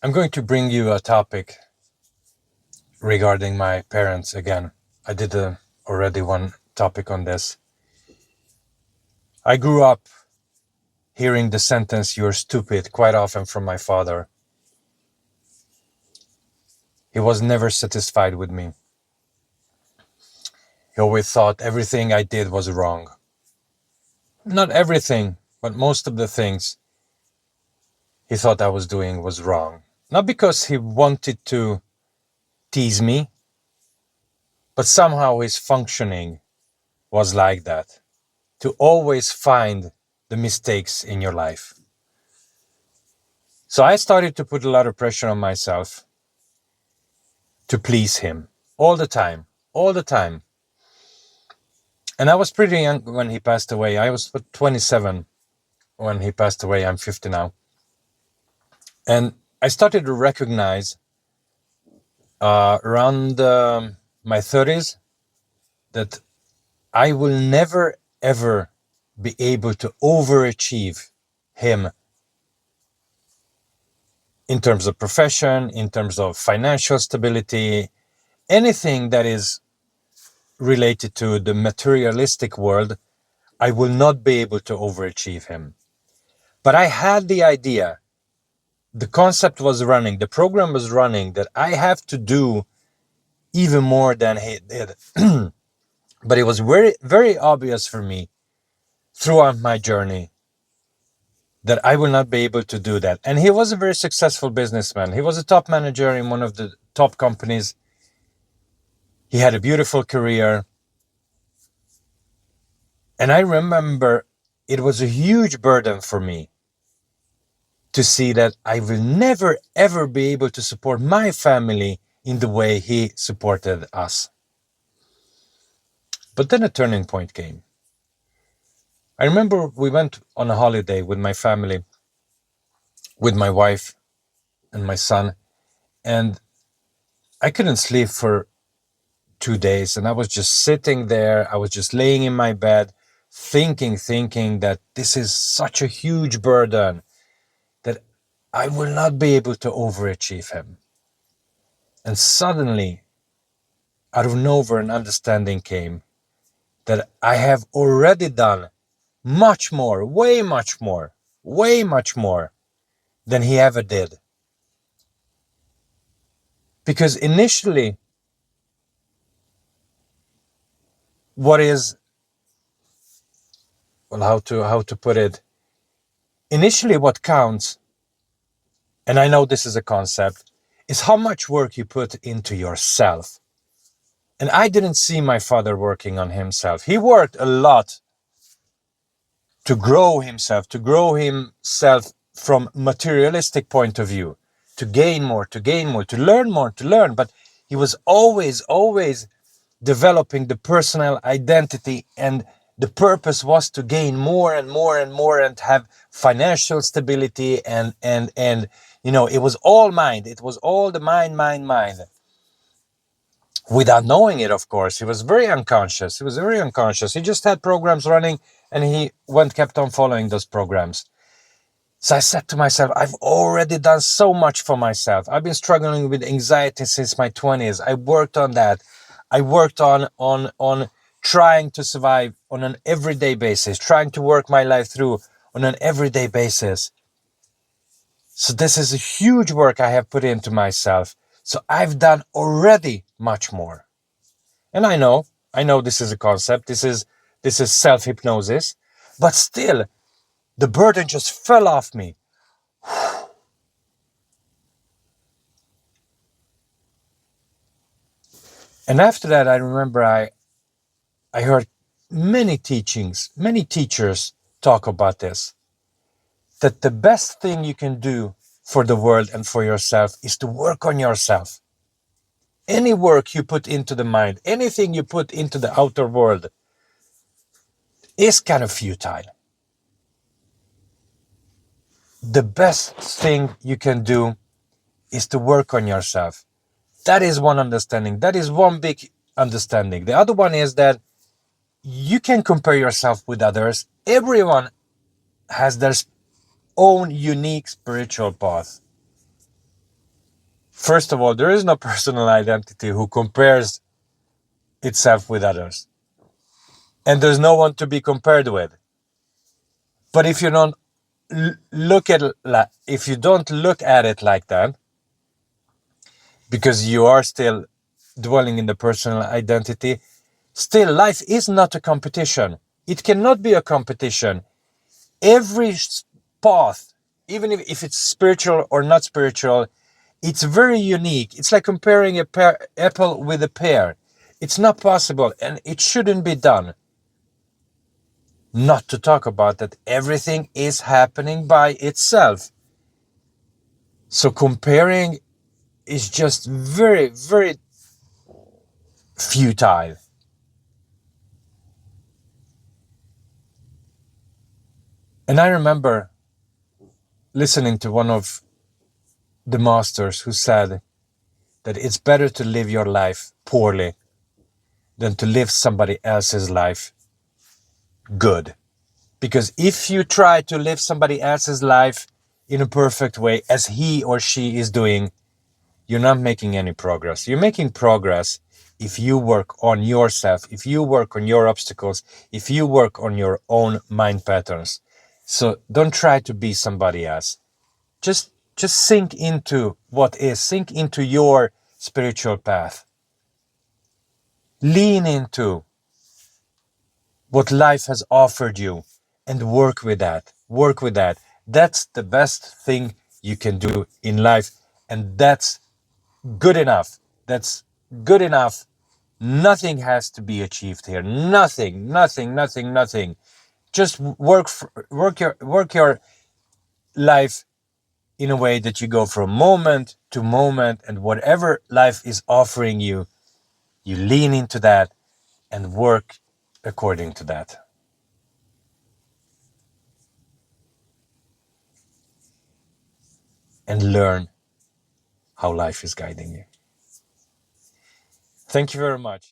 I'm going to bring you a topic regarding my parents again. I did already one topic on this. I grew up hearing the sentence, "you're stupid," quite often from my father. He was never satisfied with me. He always thought everything I did was wrong. Not everything, but most of the things he thought I was doing was wrong. Not because he wanted to tease me, but somehow his functioning was like that. To always find the mistakes in your life. So I started to put a lot of pressure on myself to please him all the time, all the time. And I was pretty young when he passed away. I was 27 when he passed away. I'm 50 now. And I started to recognize around my 30s that I will never, ever be able to overachieve him in terms of profession, in terms of financial stability, anything that is related to the materialistic world, I will not be able to overachieve him. But I had the idea, the concept was running, the program was running, that I have to do even more than he did. But it was very, very obvious for me throughout my journey that I will not be able to do that. And he was a very successful businessman. He was a top manager in one of the top companies. He had a beautiful career. And I remember it was a huge burden for me to see that I will never, ever be able to support my family in the way he supported us. But then a turning point came. I remember we went on a holiday with my family, with my wife and my son, and I couldn't sleep for 2 days. And I was just sitting there. I was just laying in my bed, thinking that this is such a huge burden that I will not be able to overachieve him. And suddenly, out of nowhere, an understanding came that I have already done much more, way much more, way much more than he ever did. Because initially, what is, well, how to put it? Initially, what counts, and I know this is a concept, is how much work you put into yourself. And I didn't see my father working on himself. He worked a lot to grow himself from materialistic point of view, to gain more, to learn more, to learn. But he was always developing the personal identity, and the purpose was to gain more and more and more and have financial stability and it was all mind. It was all the mind. Without knowing it, of course. He was very unconscious. He just had programs running and he kept on following those programs. So I said to myself, I've already done so much for myself. I've been struggling with anxiety since my 20s. I worked on that. I worked on trying to survive on an everyday basis, trying to work my life through on an everyday basis. So this is a huge work I have put into myself. So I've done already much more. And I know this is a concept. This is self-hypnosis, but still the burden just fell off me. And after that, I remember I heard many teachers talk about this, that the best thing you can do for the world and for yourself is to work on yourself. Any work you put into the mind, anything you put into the outer world is kind of futile. The best thing you can do is to work on yourself. That is one understanding. That is one big understanding. The other one is that you can compare yourself with others. Everyone has their own unique spiritual path. First of all, there is no personal identity who compares itself with others. And there's no one to be compared with. But if you don't if you don't look at it like that, because you are still dwelling in the personal identity, still life is not a competition. It cannot be a competition. Every path, even if it's spiritual or not spiritual, it's very unique. It's like comparing a apple with a pear. It's not possible, and it shouldn't be done. Not to talk about that everything is happening by itself. So comparing is just very, very futile. And I remember listening to one of the masters who said that it's better to live your life poorly than to live somebody else's life good. Because if you try to live somebody else's life in a perfect way, as he or she is doing, you're not making any progress. You're making progress if you work on yourself, if you work on your obstacles, if you work on your own mind patterns. So don't try to be somebody else. Just sink into what is, sink into your spiritual path. Lean into what life has offered you and work with that. Work with that. That's the best thing you can do in life. And that's good enough. That's good enough. Nothing has to be achieved here. Nothing, nothing, nothing, nothing. Just work your life in a way that you go from moment to moment, and whatever life is offering you, you lean into that and work according to that. And learn how life is guiding you. Thank you very much.